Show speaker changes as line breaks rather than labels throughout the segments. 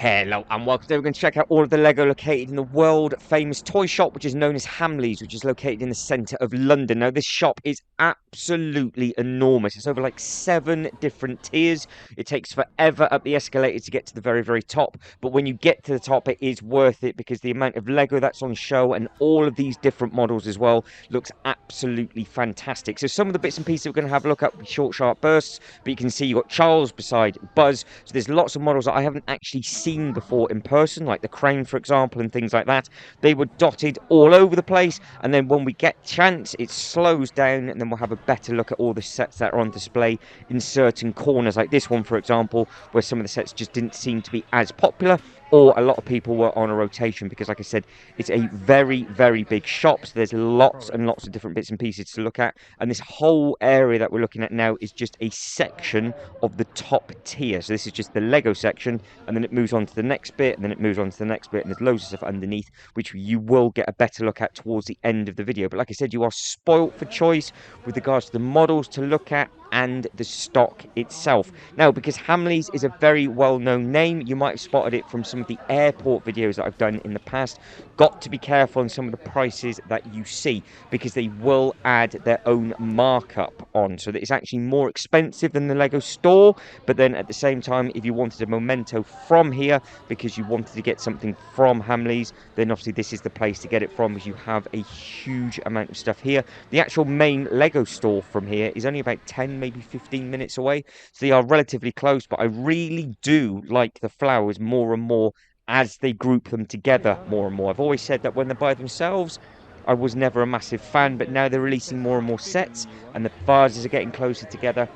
Hello and welcome. Today we're going to check out all of the Lego located in the world famous toy shop, which is known as Hamleys, which is located in the centre of London. Now, this shop is absolutely enormous. It's over like 7 different tiers. It takes forever up the escalator to get to the very, very top. But when you get to the top, it is worth it because the amount of Lego that's on show and all of these different models as well looks absolutely fantastic. So some of the bits and pieces we're going to have a look at with short, sharp bursts. But you can see you've got Charles beside Buzz. So there's lots of models that I haven't actually seen before in person, like the crane, for example, and things like that. They were dotted all over the place, and then when we get chance, it slows down, and then we'll have a better look at all the sets that are on display in certain corners, like this one, for example, where some of the sets just didn't seem to be as popular, or a lot of people were on a rotation because, like I said, it's a very, very big shop. So there's lots and lots of different bits and pieces to look at. And this whole area that we're looking at now is just a section of the top tier. So this is just the Lego section, and then it moves on to the next bit, and then it moves on to the next bit, and there's loads of stuff underneath, which you will get a better look at towards the end of the video. But like I said, you are spoilt for choice with regards to the models to look at and the stock itself. Now, because Hamleys is a very well-known name, you might have spotted it from some of the airport videos that I've done in the past. Got to be careful on some of the prices that you see because they will add their own markup on, so that it's actually more expensive than the Lego store. But then at the same time, if you wanted a memento from here because you wanted to get something from Hamleys, then obviously this is the place to get it from, because you have a huge amount of stuff here. The actual main Lego store from here is only about 10, maybe 15 minutes away, so they are relatively close. But I really do like the flowers more and more as they group them together more and more. I've always said that when they're by themselves, I was never a massive fan, but now they're releasing more and more sets and the vases are getting closer together.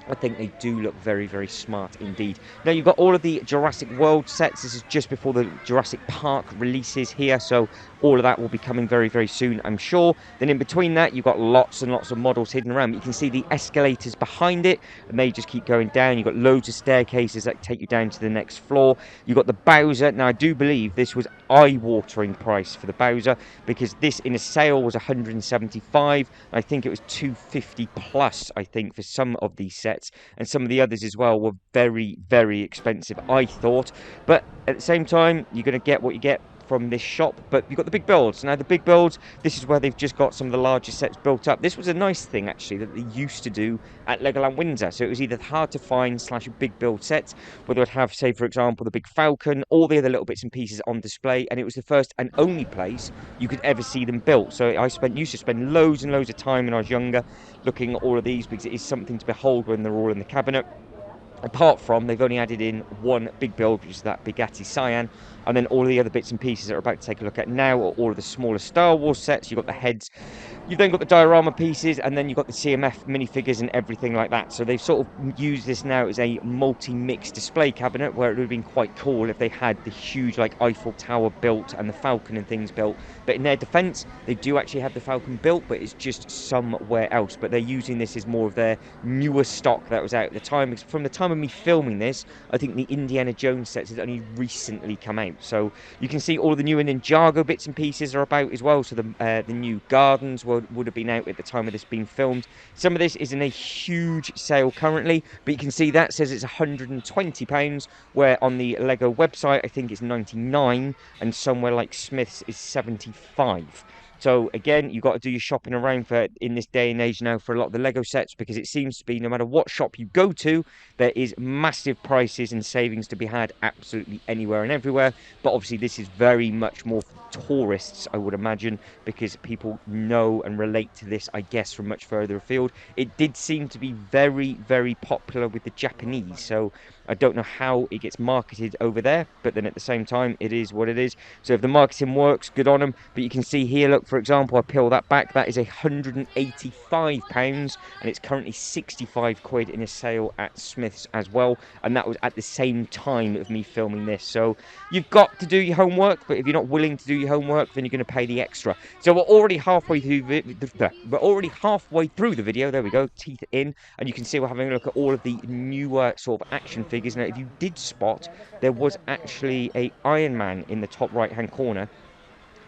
I think they do look very, very smart indeed. Now, you've got all of the Jurassic World sets. This is just before the Jurassic Park releases here, so all of that will be coming very, very soon, I'm sure. Then in between that, you've got lots and lots of models hidden around. You can see the escalators behind it, and they just keep going down. You've got loads of staircases that take you down to the next floor. You've got the Bowser. Now, I do believe this was eye-watering price for the Bowser, because this in a sale was 175. I think it was 250 plus, I think, for some of these sets. And some of the others as well were very, very expensive, I thought. But at the same time, you're going to get what you get from this shop. But you've got the big builds. Now, the big builds, this is where they've just got some of the largest sets built up. This was a nice thing, actually, that they used to do at Legoland Windsor. So it was either hard to find / big build sets, where they would have, say, for example, the big Falcon, all the other little bits and pieces on display. And it was the first and only place you could ever see them built. So I used to spend loads and loads of time when I was younger looking at all of these, because it is something to behold when they're all in the cabinet. Apart from, they've only added in one big build, which is that Bugatti Cyan, and then all the other bits and pieces that we're about to take a look at now are all of the smaller Star Wars sets. You've got the heads, you've then got the diorama pieces, and then you've got the CMF minifigures and everything like that. So they've sort of used this now as a multi-mix display cabinet, where it would have been quite cool if they had the huge, like, Eiffel Tower built and the Falcon and things built. But in their defense, they do actually have the Falcon built, but it's just somewhere else. But they're using this as more of their newer stock that was out at the time. Because from the time of me filming this, I think the Indiana Jones sets had only recently come out. So you can see all the new Ninjago bits and pieces are about as well. So the new gardens would have been out at the time of this being filmed. Some of this is in a huge sale currently, but you can see that says it's £120, where on the Lego website I think it's 99, and somewhere like Smith's is 75. So again, you've got to do your shopping around for in this day and age now for a lot of the Lego sets, because it seems to be no matter what shop you go to, there is massive prices and savings to be had absolutely anywhere and everywhere. But obviously this is very much more for tourists, I would imagine, because people know and relate to this, I guess, from much further afield. It did seem to be very, very popular with the Japanese, so I don't know how it gets marketed over there, but then at the same time, it is what it is. So if the marketing works, good on them. But you can see here, look, for example, I peel that back, that is £185, and it's currently 65 quid in a sale at Smith's as well, and that was at the same time of me filming this. So you've got to do your homework, but if you're not willing to do your homework, then you're going to pay the extra. So we're already halfway through the video. There we go, teeth in, and you can see we're having a look at all of the newer sort of action figures. Now, if you did spot, there was actually a Iron Man in the top right hand corner,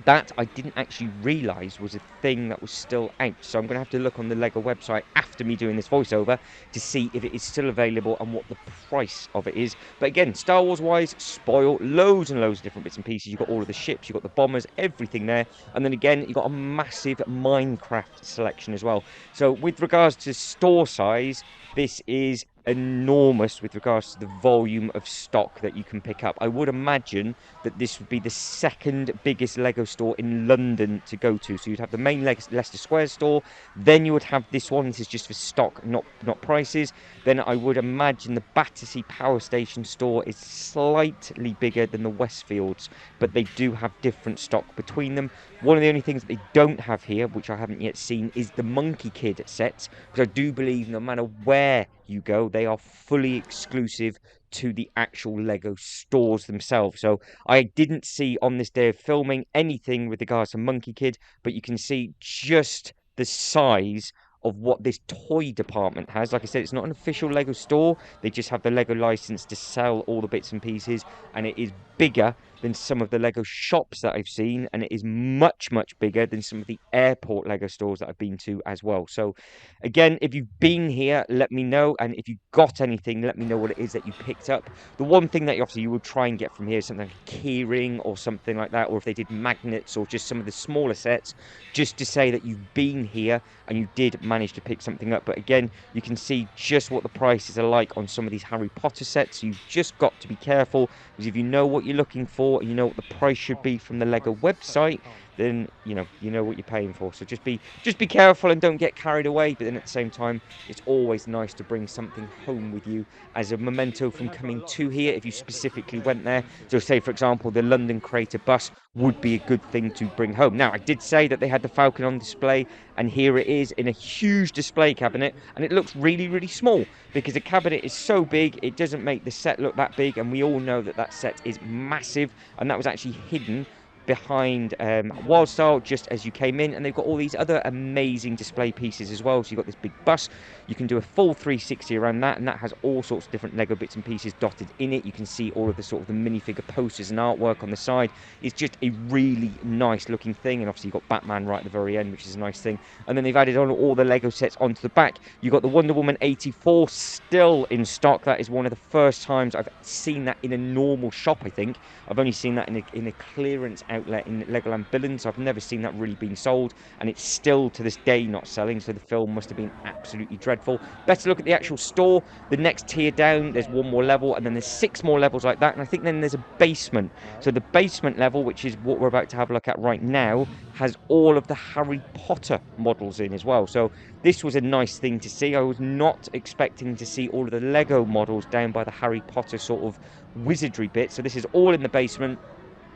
That I didn't actually realise was a thing that was still out. So I'm going to have to look on the LEGO website after me doing this voiceover to see if it is still available and what the price of it is. But again, Star Wars wise, spoil loads and loads of different bits and pieces. You've got all of the ships, you've got the bombers, everything there. And then again, you've got a massive Minecraft selection as well. So with regards to store size, this is enormous with regards to the volume of stock that you can pick up. I would imagine that this would be the second biggest Lego store in London to go to. So you'd have the main Leicester Square store, then you would have this one. This is just for stock, not prices. Then I would imagine the Battersea Power Station store is slightly bigger than the Westfields, but they do have different stock between them. One of the only things that they don't have here, which I haven't yet seen, is the Monkey Kid sets, because I do believe no matter where you go, they are fully exclusive to the actual Lego stores themselves. So I didn't see on this day of filming anything with regards to Monkey Kid, but you can see just the size of what this toy department has. Like I said, it's not an official Lego store. They just have the Lego license to sell all the bits and pieces, and it is bigger than some of the Lego shops that I've seen, and it is much, much bigger than some of the airport Lego stores that I've been to as well. So again, if you've been here, let me know, and if you got anything, let me know what it is that you picked up. The one thing that obviously you would try and get from here is something like a keyring or something like that, or if they did magnets or just some of the smaller sets, just to say that you've been here and you did manage to pick something up. But again, you can see just what the prices are like on some of these Harry Potter sets. You've just got to be careful, because if you know what you're looking for and you know what the price should be from the Lego website, then you know what you're paying for. So just be careful and don't get carried away. But then at the same time, it's always nice to bring something home with you as a memento from coming to here if you specifically went there. So say for example the London Creator bus would be a good thing to bring home. Now I did say that they had the Falcon on display, and here it is in a huge display cabinet, and it looks really small because the cabinet is so big it doesn't make the set look that big, and we all know that that set is massive, and that was actually hidden behind Wildstyle just as you came in, and they've got all these other amazing display pieces as well. So you've got this big bus, you can do a full 360 around that, and that has all sorts of different Lego bits and pieces dotted in it. You can see all of the sort of the minifigure posters and artwork on the side. It's just a really nice looking thing, and obviously you've got Batman right at the very end, which is a nice thing. And then they've added on all the Lego sets onto the back. You've got the Wonder Woman 84 still in stock. That is one of the first times I've seen that in a normal shop. I think I've only seen that in a clearance outlet in Legoland Billings. I've never seen that really being sold, and it's still to this day not selling, so the film must have been absolutely dreadful. Better look at the actual store. The next tier down, there's one more level, and then there's 6 more levels like that, and I think then there's a basement. So the basement level, which is what we're about to have a look at right now, has all of the Harry Potter models in as well. So this was a nice thing to see. I was not expecting to see all of the Lego models down by the Harry Potter sort of wizardry bit. So this is all in the basement.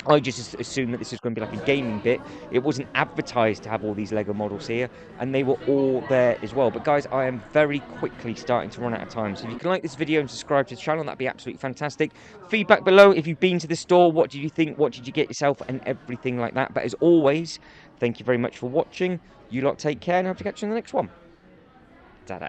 I just assumed that this was going to be like a gaming bit. It wasn't advertised to have all these Lego models here, and they were all there as well. But guys, I am very quickly starting to run out of time. So if you can like this video and subscribe to the channel, that'd be absolutely fantastic. Feedback below if you've been to the store. What did you think? What did you get yourself? And everything like that. But as always, thank you very much for watching. You lot take care, and I hope to catch you in the next one. Ta-da.